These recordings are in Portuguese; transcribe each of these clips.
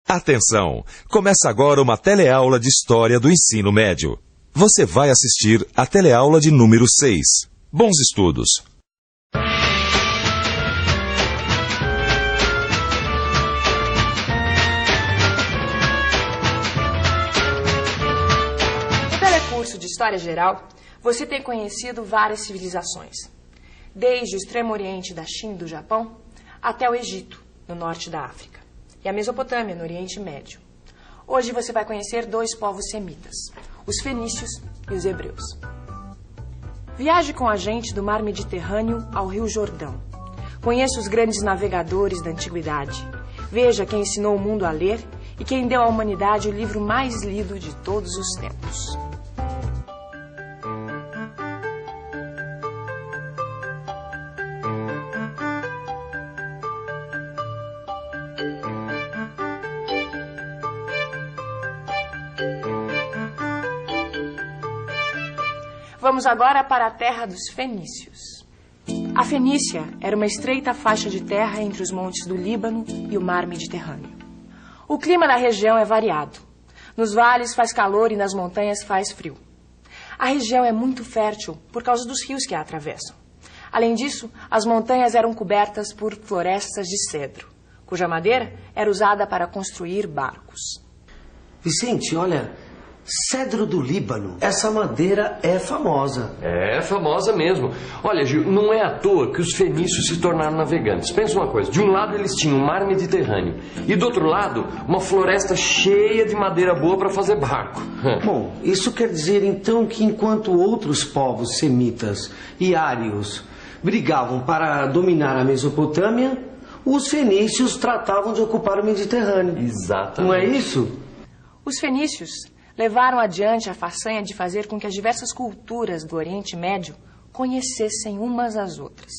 Atenção! Começa agora uma teleaula de História do Ensino Médio. Você vai assistir a teleaula de número 6. Bons estudos! No telecurso de História Geral, você tem conhecido várias civilizações. Desde o extremo oriente da China e do Japão, até o Egito, no norte da África. E a Mesopotâmia, no Oriente Médio. Hoje você vai conhecer dois povos semitas, os fenícios e os hebreus. Viaje com a gente do mar Mediterrâneo ao Rio Jordão. Conheça os grandes navegadores da antiguidade. Veja quem ensinou o mundo a ler e quem deu à humanidade o livro mais lido de todos os tempos. Vamos agora para a terra dos fenícios. A Fenícia era uma estreita faixa de terra entre os montes do Líbano e o mar Mediterrâneo. O clima da região é variado. Nos vales faz calor e nas montanhas faz frio. A região é muito fértil por causa dos rios que a atravessam. Além disso, as montanhas eram cobertas por florestas de cedro, cuja madeira era usada para construir barcos. Vicente, olha... Cedro do Líbano. Essa madeira é famosa. É famosa mesmo. Olha, Gil, não é à toa que os fenícios se tornaram navegantes. Pensa uma coisa, de um lado eles tinham o mar Mediterrâneo e do outro lado uma floresta cheia de madeira boa para fazer barco. Bom, isso quer dizer então que enquanto outros povos semitas e ários brigavam para dominar a Mesopotâmia, os fenícios tratavam de ocupar o Mediterrâneo. Exatamente. Não é isso? Os fenícios levaram adiante a façanha de fazer com que as diversas culturas do Oriente Médio conhecessem umas às outras.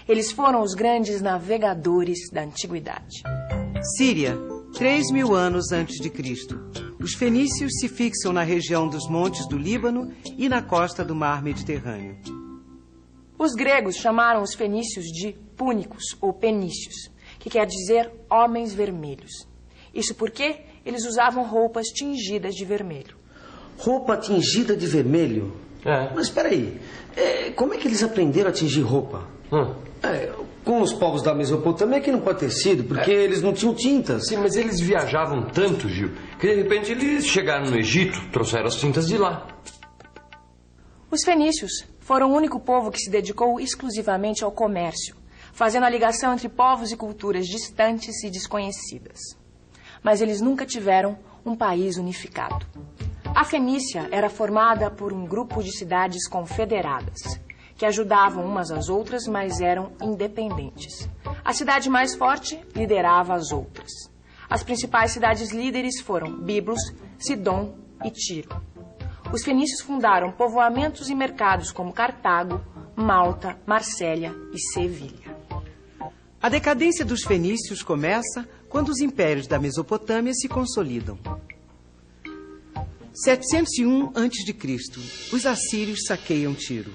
Eles foram os grandes navegadores da antiguidade. Síria, 3.000 anos antes de Cristo. Os fenícios se fixam na região dos montes do Líbano e na costa do mar Mediterrâneo. Os gregos chamaram os fenícios de púnicos ou penícios, que quer dizer homens vermelhos. Isso porque eles usavam roupas tingidas de vermelho. Roupa tingida de vermelho? É. Mas espera aí, como é que eles aprenderam a tingir roupa? Com os povos da Mesopotâmia que não pode ter sido, porque eles não tinham tintas. Sim, mas eles viajavam tanto, Gil, que de repente eles chegaram no Egito, trouxeram as tintas de lá. Os fenícios foram o único povo que se dedicou exclusivamente ao comércio, fazendo a ligação entre povos e culturas distantes e desconhecidas. Mas eles nunca tiveram um país unificado. A Fenícia era formada por um grupo de cidades confederadas, que ajudavam umas às outras, mas eram independentes. A cidade mais forte liderava as outras. As principais cidades líderes foram Biblos, Sidom e Tiro. Os fenícios fundaram povoamentos e mercados como Cartago, Malta, Marsella e Sevilha. A decadência dos fenícios começa quando os impérios da Mesopotâmia se consolidam. 701 a.C., os assírios saqueiam Tiro.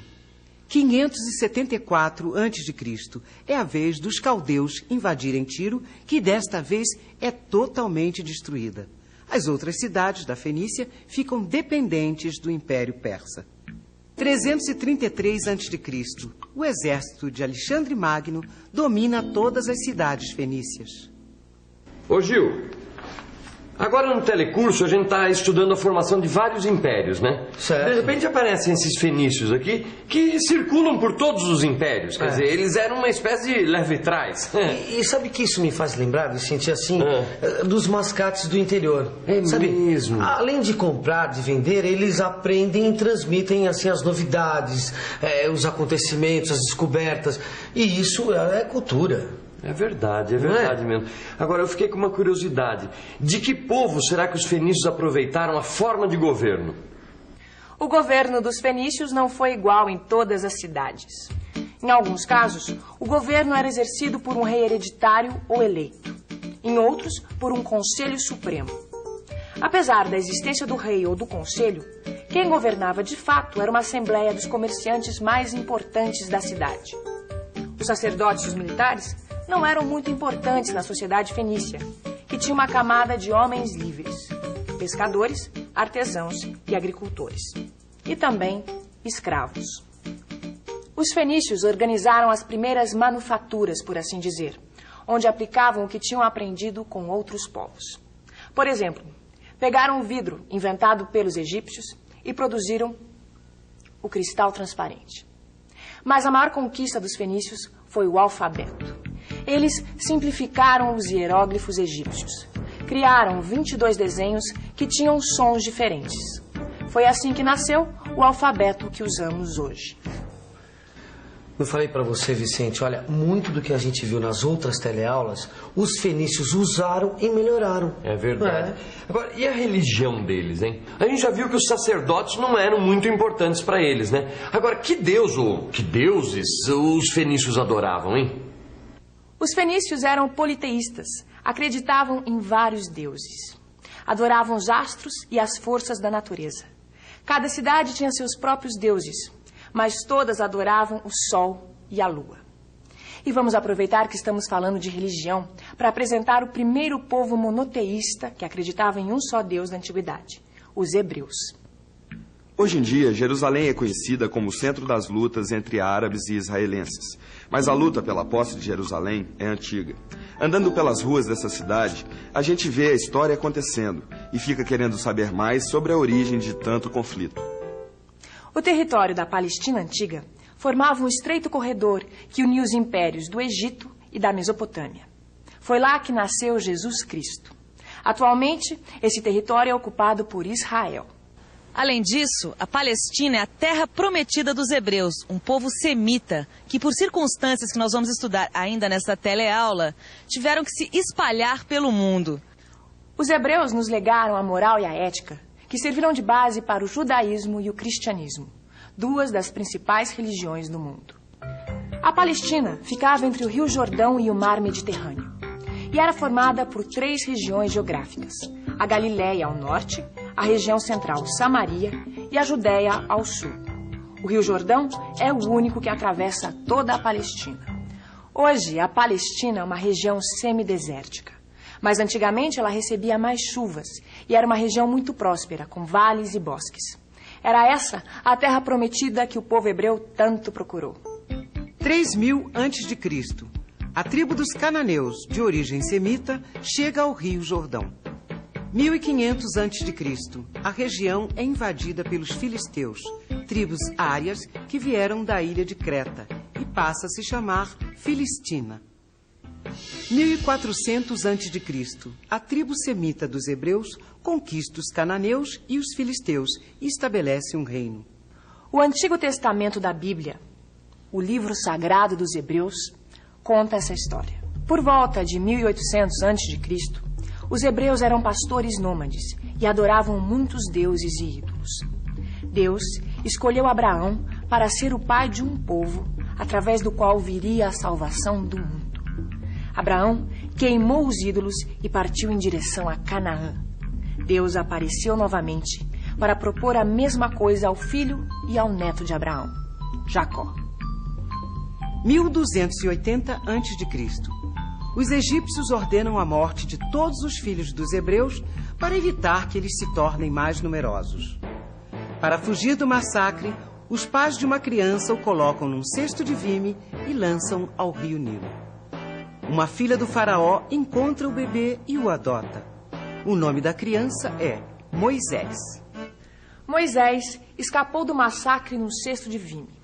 574 a.C. é a vez dos caldeus invadirem Tiro, que desta vez é totalmente destruída. As outras cidades da Fenícia ficam dependentes do Império Persa. 333 a.C., o exército de Alexandre Magno domina todas as cidades fenícias. Ô Gil, agora no telecurso a gente está estudando a formação de vários impérios, né? Certo. De repente aparecem esses fenícios aqui que circulam por todos os impérios. Quer dizer, eles eram uma espécie de leve-trás. E sabe que isso me faz lembrar, Vicente, assim, dos mascates do interior. É sabe, mesmo? Além de comprar, de vender, eles aprendem e transmitem assim, as novidades, os acontecimentos, as descobertas. E isso é cultura. É verdade mesmo. Agora, eu fiquei com uma curiosidade. De que povo será que os fenícios aproveitaram a forma de governo? O governo dos fenícios não foi igual em todas as cidades. Em alguns casos, o governo era exercido por um rei hereditário ou eleito. Em outros, por um conselho supremo. Apesar da existência do rei ou do conselho, quem governava de fato era uma assembleia dos comerciantes mais importantes da cidade. Os sacerdotes e os militares não eram muito importantes na sociedade fenícia, que tinha uma camada de homens livres, pescadores, artesãos e agricultores, e também escravos. Os fenícios organizaram as primeiras manufaturas, por assim dizer, onde aplicavam o que tinham aprendido com outros povos. Por exemplo, pegaram o vidro inventado pelos egípcios e produziram o cristal transparente. Mas a maior conquista dos fenícios foi o alfabeto. Eles simplificaram os hieróglifos egípcios. Criaram 22 desenhos que tinham sons diferentes. Foi assim que nasceu o alfabeto que usamos hoje. Eu falei para você, Vicente, olha, muito do que a gente viu nas outras teleaulas, os fenícios usaram e melhoraram. É verdade. Agora, e a religião deles, hein? A gente já viu que os sacerdotes não eram muito importantes para eles, né? Agora, que deus ou que deuses os fenícios adoravam, hein? Os fenícios eram politeístas, acreditavam em vários deuses. Adoravam os astros e as forças da natureza. Cada cidade tinha seus próprios deuses, mas todas adoravam o sol e a lua. E vamos aproveitar que estamos falando de religião para apresentar o primeiro povo monoteísta que acreditava em um só Deus da antiguidade, os hebreus. Hoje em dia, Jerusalém é conhecida como o centro das lutas entre árabes e israelenses. Mas a luta pela posse de Jerusalém é antiga. Andando pelas ruas dessa cidade, a gente vê a história acontecendo e fica querendo saber mais sobre a origem de tanto conflito. O território da Palestina antiga formava um estreito corredor que unia os impérios do Egito e da Mesopotâmia. Foi lá que nasceu Jesus Cristo. Atualmente, esse território é ocupado por Israel. Além disso, a Palestina é a terra prometida dos hebreus, um povo semita, que por circunstâncias que nós vamos estudar ainda nesta teleaula, tiveram que se espalhar pelo mundo. Os hebreus nos legaram a moral e a ética, que serviram de base para o judaísmo e o cristianismo, duas das principais religiões do mundo. A Palestina ficava entre o Rio Jordão e o Mar Mediterrâneo, e era formada por 3 regiões geográficas: a Galileia ao norte, a região central Samaria e a Judéia ao sul. O Rio Jordão é o único que atravessa toda a Palestina. Hoje, a Palestina é uma região semidesértica, mas antigamente ela recebia mais chuvas e era uma região muito próspera, com vales e bosques. Era essa a terra prometida que o povo hebreu tanto procurou. 3000 a.C., a tribo dos cananeus, de origem semita, chega ao Rio Jordão. 1500 a.C., a região é invadida pelos filisteus, tribos árias que vieram da ilha de Creta, e passa a se chamar Filistina. 1400 a.C., a tribo semita dos hebreus conquista os cananeus e os filisteus e estabelece um reino. O Antigo Testamento da Bíblia, o livro sagrado dos hebreus, conta essa história. Por volta de 1800 a.C., os hebreus eram pastores nômades e adoravam muitos deuses e ídolos. Deus escolheu Abraão para ser o pai de um povo através do qual viria a salvação do mundo. Abraão queimou os ídolos e partiu em direção a Canaã. Deus apareceu novamente para propor a mesma coisa ao filho e ao neto de Abraão, Jacó. 1280 a.C., os egípcios ordenam a morte de todos os filhos dos hebreus para evitar que eles se tornem mais numerosos. Para fugir do massacre, os pais de uma criança o colocam num cesto de vime e lançam ao rio Nilo. Uma filha do faraó encontra o bebê e o adota. O nome da criança é Moisés. Moisés escapou do massacre num cesto de vime.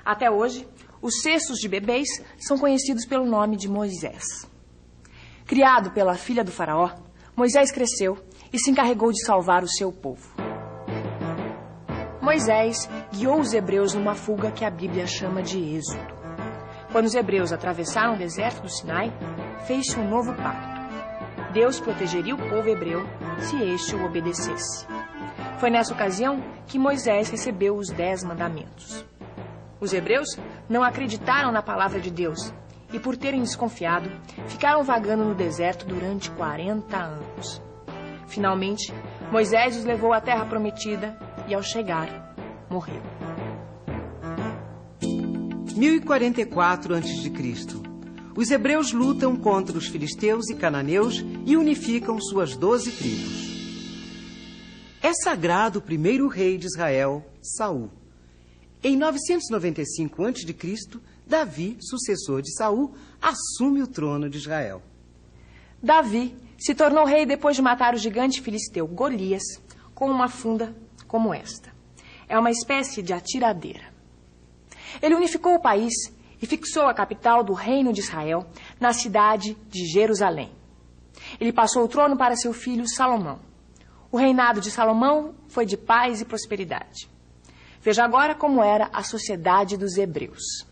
Até hoje, os cestos de bebês são conhecidos pelo nome de Moisés. Criado pela filha do faraó, Moisés cresceu e se encarregou de salvar o seu povo. Moisés guiou os hebreus numa fuga que a Bíblia chama de Êxodo. Quando os hebreus atravessaram o deserto do Sinai, fez-se um novo pacto. Deus protegeria o povo hebreu se este o obedecesse. Foi nessa ocasião que Moisés recebeu os 10 mandamentos. Os hebreus não acreditaram na palavra de Deus e, por terem desconfiado, ficaram vagando no deserto durante 40 anos. Finalmente, Moisés os levou à terra prometida e, ao chegar, morreu. 1044 a.C., os hebreus lutam contra os filisteus e cananeus e unificam suas 12 tribos. É sagrado o primeiro rei de Israel, Saul. Em 995 a.C., Davi, sucessor de Saul, assume o trono de Israel. Davi se tornou rei depois de matar o gigante filisteu Golias com uma funda como esta. É uma espécie de atiradeira. Ele unificou o país e fixou a capital do reino de Israel na cidade de Jerusalém. Ele passou o trono para seu filho Salomão. O reinado de Salomão foi de paz e prosperidade. Veja agora como era a sociedade dos hebreus.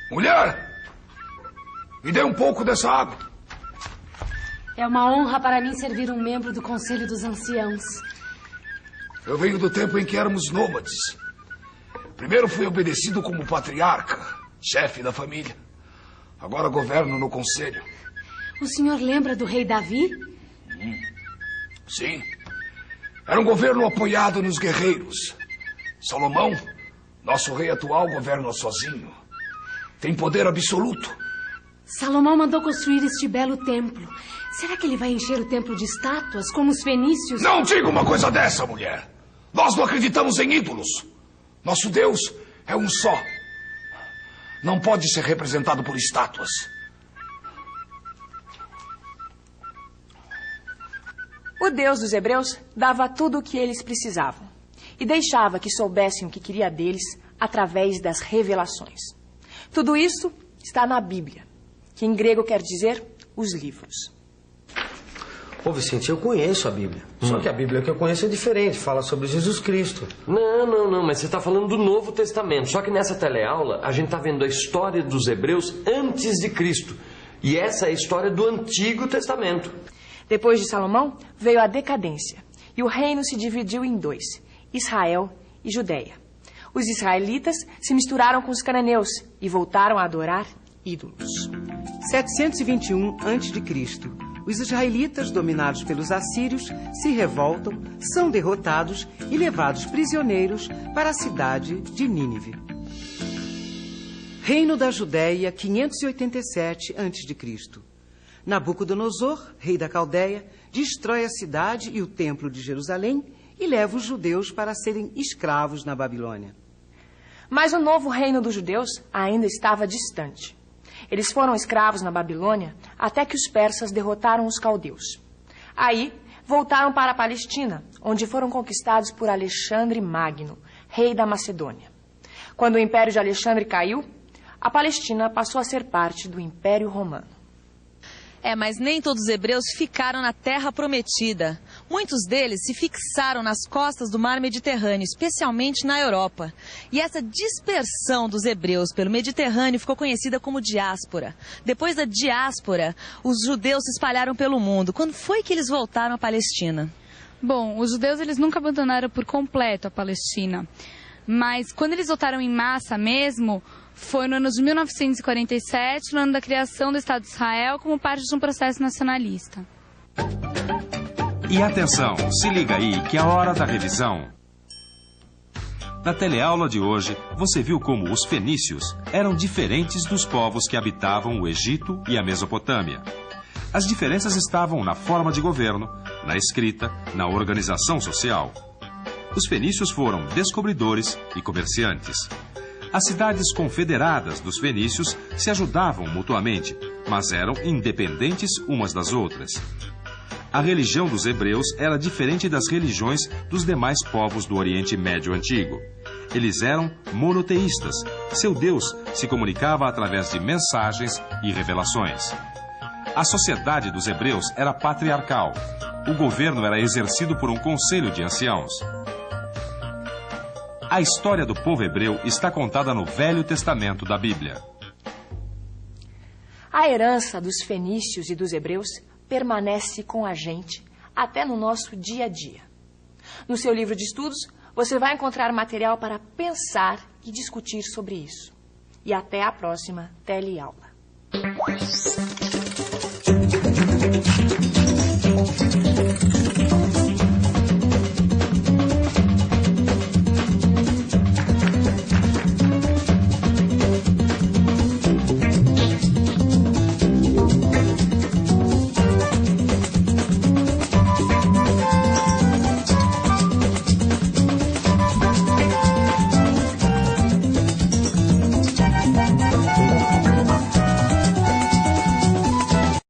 Mulher, me dê um pouco dessa água. É uma honra para mim servir um membro do Conselho dos Anciãos. Eu venho do tempo em que éramos nômades. Primeiro fui obedecido como patriarca, chefe da família. Agora governo no conselho. O senhor lembra do rei Davi? Sim. Era um governo apoiado nos guerreiros. Salomão, nosso rei atual, governa sozinho. Tem poder absoluto. Salomão mandou construir este belo templo. Será que ele vai encher o templo de estátuas, como os fenícios? Não diga uma coisa dessa, mulher. Nós não acreditamos em ídolos. Nosso Deus é um só. Não pode ser representado por estátuas. O Deus dos hebreus dava tudo o que eles precisavam e deixava que soubessem o que queria deles através das revelações. Tudo isso está na Bíblia, que em grego quer dizer os livros. Ô Vicente, eu conheço a Bíblia. Só que a Bíblia que eu conheço é diferente, fala sobre Jesus Cristo. Não, mas você está falando do Novo Testamento. Só que nessa teleaula a gente está vendo a história dos hebreus antes de Cristo. E essa é a história do Antigo Testamento. Depois de Salomão veio a decadência e o reino se dividiu em dois, Israel e Judeia. Os israelitas se misturaram com os cananeus e voltaram a adorar ídolos. 721 a.C., os israelitas, dominados pelos assírios, se revoltam, são derrotados e levados prisioneiros para a cidade de Nínive. Reino da Judéia, 587 a.C. Nabucodonosor, rei da Caldeia, destrói a cidade e o templo de Jerusalém e leva os judeus para serem escravos na Babilônia. Mas o novo reino dos judeus ainda estava distante. Eles foram escravos na Babilônia até que os persas derrotaram os caldeus. Aí, voltaram para a Palestina, onde foram conquistados por Alexandre Magno, rei da Macedônia. Quando o Império de Alexandre caiu, a Palestina passou a ser parte do Império Romano. Mas nem todos os hebreus ficaram na Terra Prometida. Muitos deles se fixaram nas costas do Mar Mediterrâneo, especialmente na Europa. E essa dispersão dos hebreus pelo Mediterrâneo ficou conhecida como diáspora. Depois da diáspora, os judeus se espalharam pelo mundo. Quando foi que eles voltaram à Palestina? Bom, os judeus eles nunca abandonaram por completo a Palestina. Mas quando eles voltaram em massa mesmo, foi no ano de 1947, no ano da criação do Estado de Israel, como parte de um processo nacionalista. E atenção, se liga aí que é a hora da revisão. Na teleaula de hoje, você viu como os fenícios eram diferentes dos povos que habitavam o Egito e a Mesopotâmia. As diferenças estavam na forma de governo, na escrita, na organização social. Os fenícios foram descobridores e comerciantes. As cidades confederadas dos fenícios se ajudavam mutuamente, mas eram independentes umas das outras. A religião dos hebreus era diferente das religiões dos demais povos do Oriente Médio Antigo. Eles eram monoteístas. Seu Deus se comunicava através de mensagens e revelações. A sociedade dos hebreus era patriarcal. O governo era exercido por um conselho de anciãos. A história do povo hebreu está contada no Velho Testamento da Bíblia. A herança dos fenícios e dos hebreus permanece com a gente até no nosso dia a dia. No seu livro de estudos, você vai encontrar material para pensar e discutir sobre isso. E até a próxima teleaula.